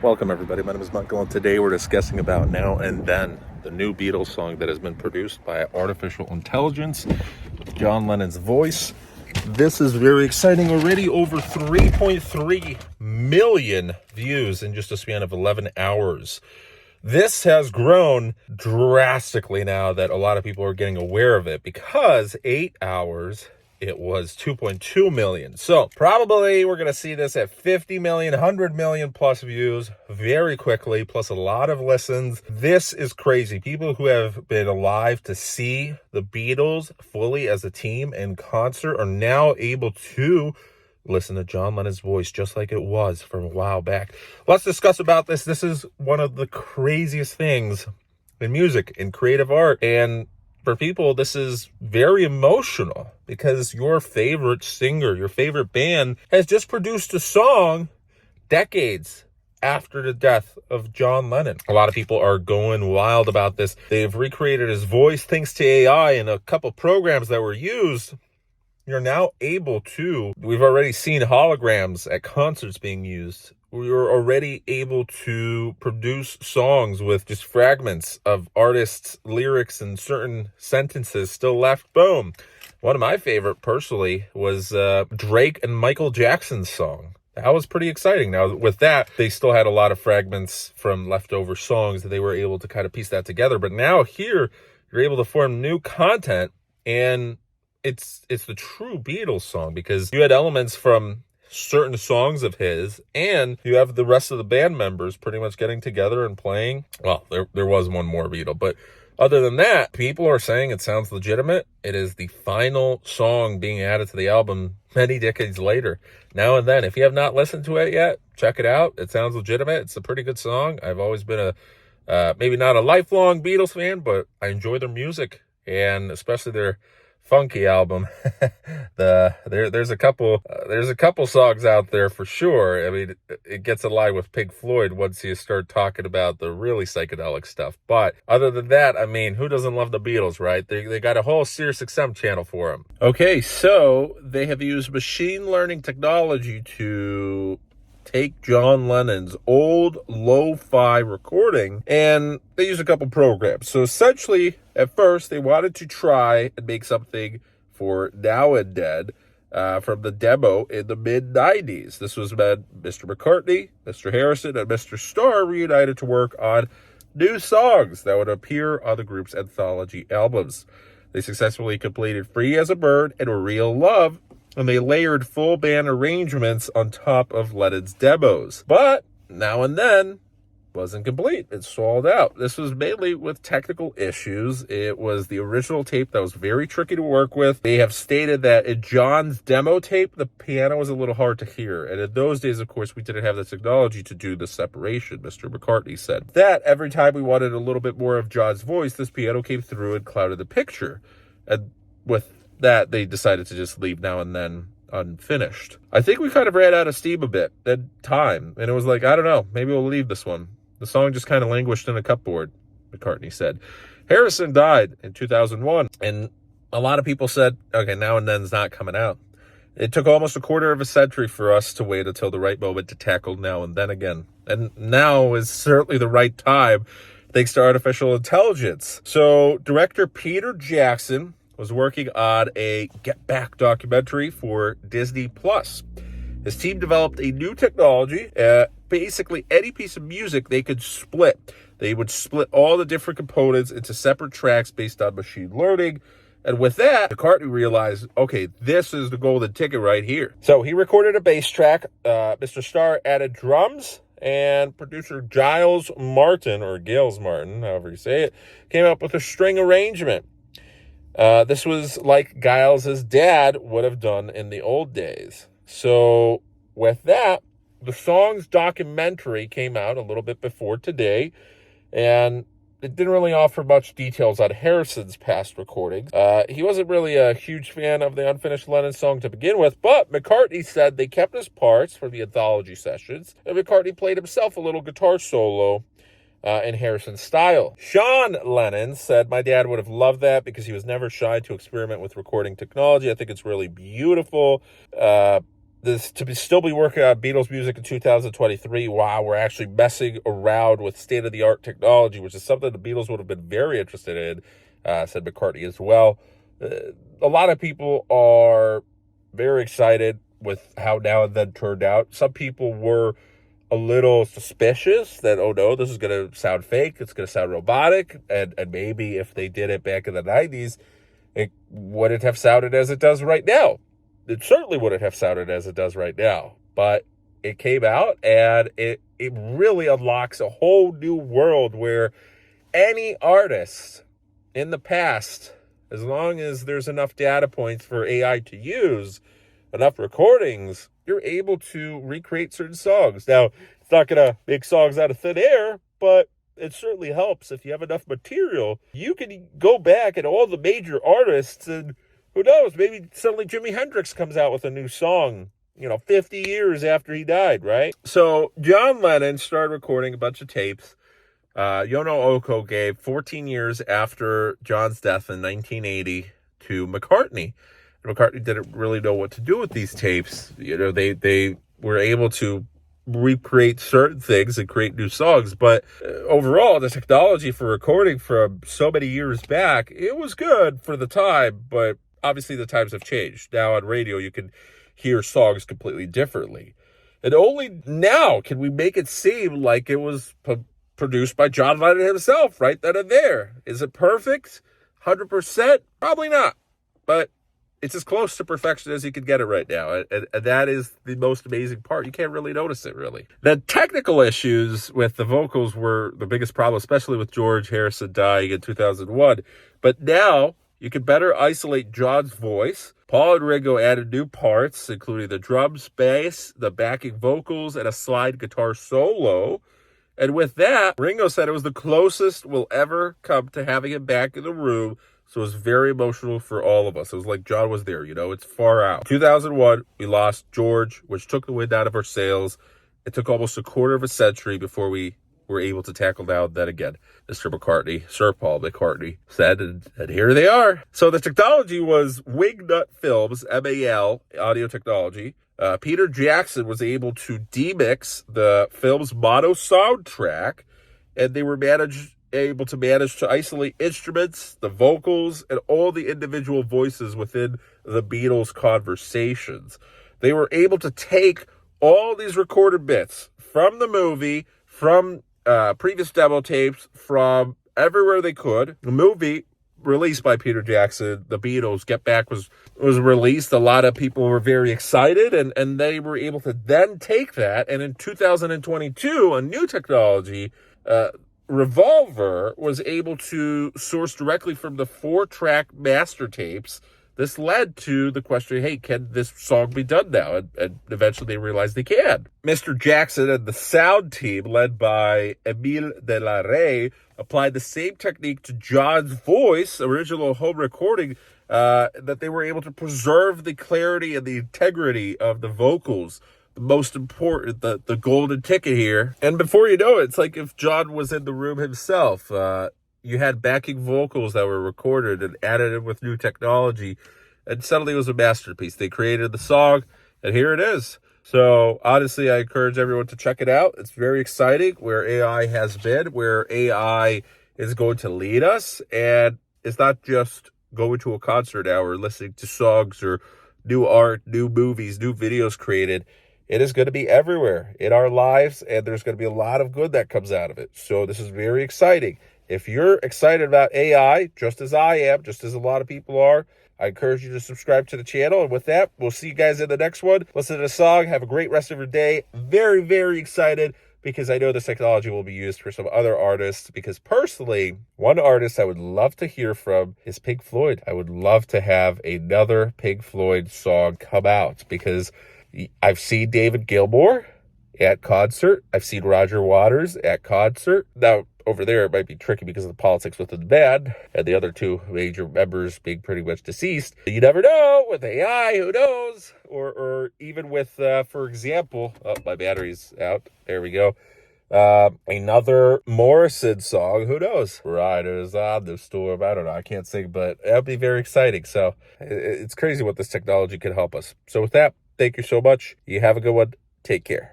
Welcome, everybody. My name is Michael, and today we're discussing about Now and Then, the new Beatles song that has been produced by artificial intelligence with John Lennon's voice. This is very exciting. Already over 3.3 million views in just a span of 11 hours. This has grown drastically now that a lot of people are getting aware of it, because 8 hours it was 2.2 million. So probably we're going to see this at 50 million, 100 million plus views very quickly, plus a lot of listens. This is crazy. People who have been alive to see the Beatles fully as a team in concert are now able to listen to John Lennon's voice just like it was from a while back. Let's discuss about this. This is one of the craziest things in music, in creative art, and for people, this is very emotional because your favorite singer, your favorite band has just produced a song decades after the death of John Lennon. A lot of people are going wild about this. They've recreated his voice thanks to AI, and a couple programs that were used. You're now able to, we've already seen holograms at concerts being used. We're already able to produce songs with just fragments of artists' lyrics and certain sentences still left. Boom. One of my favorite, personally, was Drake and Michael Jackson's song. That was pretty exciting. Now, with that, they still had a lot of fragments from leftover songs that they were able to kind of piece that together. But now here, you're able to form new content, and it's the true Beatles song, because you had elements from certain songs of his, and you have the rest of the band members pretty much getting together and playing. Well, there was one more Beatle, but other than that, people are saying it sounds legitimate. It is the final song being added to the album many decades later. Now and Then, if you have not listened to it yet, check it out. It sounds legitimate. It's a pretty good song. I've always been maybe not a lifelong Beatles fan, but I enjoy their music, and especially their funky album. There's a couple songs out there for sure. I mean, it gets aligned with Pink Floyd once you start talking about the really psychedelic stuff. But other than that, I mean, who doesn't love the Beatles, right? They got a whole Sirius XM channel for them. Okay, so they have used machine learning technology to take John Lennon's old lo-fi recording, and they use a couple programs. So essentially, at first, they wanted to try and make something for Now and Then from the demo in the mid-90s. This was when Mr. McCartney, Mr. Harrison, and Mr. Starr reunited to work on new songs that would appear on the group's anthology albums. They successfully completed Free as a Bird and Real Love, and they layered full band arrangements on top of Lennon's demos. But Now and Then wasn't complete. It stalled out. This was mainly with technical issues. It was the original tape that was very tricky to work with. They have stated that in John's demo tape, the piano was a little hard to hear. And in those days, of course, we didn't have the technology to do the separation, Mr. McCartney said. That every time we wanted a little bit more of John's voice, this piano came through and clouded the picture. And with that, they decided to just leave Now and Then unfinished. I think we kind of ran out of steam a bit at time, and it was like, I don't know, maybe we'll leave this one. The song just kind of languished in a cupboard, McCartney said. Harrison died in 2001, and a lot of people said, okay, Now and Then's not coming out. It took almost a quarter of a century for us to wait until the right moment to tackle Now and Then again. And now is certainly the right time, thanks to artificial intelligence. So director Peter Jackson was working on a Get Back documentary for Disney+. His team developed a new technology. Basically, any piece of music they could split. They would split all the different components into separate tracks based on machine learning. And with that, McCartney realized, okay, this is the golden ticket right here. So he recorded a bass track. Mr. Starr added drums, and producer Giles Martin, or Gales Martin, however you say it, came up with a string arrangement. This was like Giles' dad would have done in the old days. So with that, the song's documentary came out a little bit before today, and it didn't really offer much details on Harrison's past recordings. He wasn't really a huge fan of the unfinished Lennon song to begin with, but McCartney said they kept his parts for the anthology sessions, and McCartney played himself a little guitar solo in Harrison's style. Sean Lennon said, my dad would have loved that because he was never shy to experiment with recording technology. I think it's really beautiful. this to still be working on Beatles music in 2023. Wow, we're actually messing around with state-of-the-art technology, which is something the Beatles would have been very interested in, said McCartney as well. A lot of people are very excited with how Now and Then turned out. Some people were a little suspicious that, oh no, this is going to sound fake, it's going to sound robotic, and maybe if they did it back in the 90s, it wouldn't have sounded as it does right now. It certainly wouldn't have sounded as it does right now, but it came out, and it really unlocks a whole new world where any artist in the past, as long as there's enough data points for AI to use, enough recordings, you're able to recreate certain songs. Now, it's not going to make songs out of thin air, but it certainly helps. If you have enough material, you can go back at all the major artists, and who knows, maybe suddenly Jimi Hendrix comes out with a new song, 50 years after he died, right? So John Lennon started recording a bunch of tapes. Yono Oko gave 14 years after John's death in 1980 to McCartney. And McCartney didn't really know what to do with these tapes. They were able to recreate certain things and create new songs, but overall, the technology for recording from so many years back, it was good for the time, but obviously the times have changed. Now on radio, you can hear songs completely differently. And only now can we make it seem like it was produced by John Lennon himself right then and there. Is it perfect? 100%? Probably not. But it's as close to perfection as you can get it right now. And that is the most amazing part. You can't really notice it, really. The technical issues with the vocals were the biggest problem, especially with George Harrison dying in 2001. But now you can better isolate John's voice. Paul and Ringo added new parts, including the drums, bass, the backing vocals, and a slide guitar solo. And with that, Ringo said it was the closest we'll ever come to having him back in the room. So it was very emotional for all of us. It was like John was there, it's far out. 2001, we lost George, which took the wind out of our sails. It took almost a quarter of a century before we were able to tackle down that again. Mr. McCartney, Sir Paul McCartney said, and here they are. So the technology was Wingnut Films, MAL, audio technology. Peter Jackson was able to demix the film's mono soundtrack, and they were able to manage to isolate instruments, the vocals, and all the individual voices within the Beatles' conversations. They were able to take all these recorded bits from the movie, from previous demo tapes, from everywhere they could. The movie, released by Peter Jackson, the Beatles, Get Back, was released. A lot of people were very excited, and they were able to then take that, and in 2022, a new technology, Revolver, was able to source directly from the 4-track master tapes. This led to the question, hey, can this song be done now? And eventually they realized they can. Mr. Jackson and the sound team, led by Emile de la Rey, applied the same technique to John's voice, original home recording, that they were able to preserve the clarity and the integrity of the vocals. The most important, the golden ticket here. And before you know it, it's like if John was in the room himself. You had backing vocals that were recorded and added in with new technology, and suddenly it was a masterpiece. They created the song, and here it is. So honestly, I encourage everyone to check it out. It's very exciting where AI has been, where AI is going to lead us, and it's not just going to a concert now or listening to songs or new art, new movies, new videos created. It is going to be everywhere in our lives, and there's going to be a lot of good that comes out of it. So this is very exciting. If you're excited about AI, just as I am, just as a lot of people are, I encourage you to subscribe to the channel. And with that, we'll see you guys in the next one. Listen to the song. Have a great rest of your day. Very, very excited because I know this technology will be used for some other artists. Because personally, one artist I would love to hear from is Pink Floyd. I would love to have another Pink Floyd song come out because I've seen David Gilmour at concert. I've seen Roger Waters at concert. Now, over there, it might be tricky because of the politics within the band and the other two major members being pretty much deceased. You never know with AI, who knows? Or even with, for example, my battery's out. There we go. Another Morrison song, who knows? Riders on the Storm. I don't know. I can't sing, but that'd be very exciting. So it's crazy what this technology can help us. So with that, Thank you so much. You have a good one. Take care.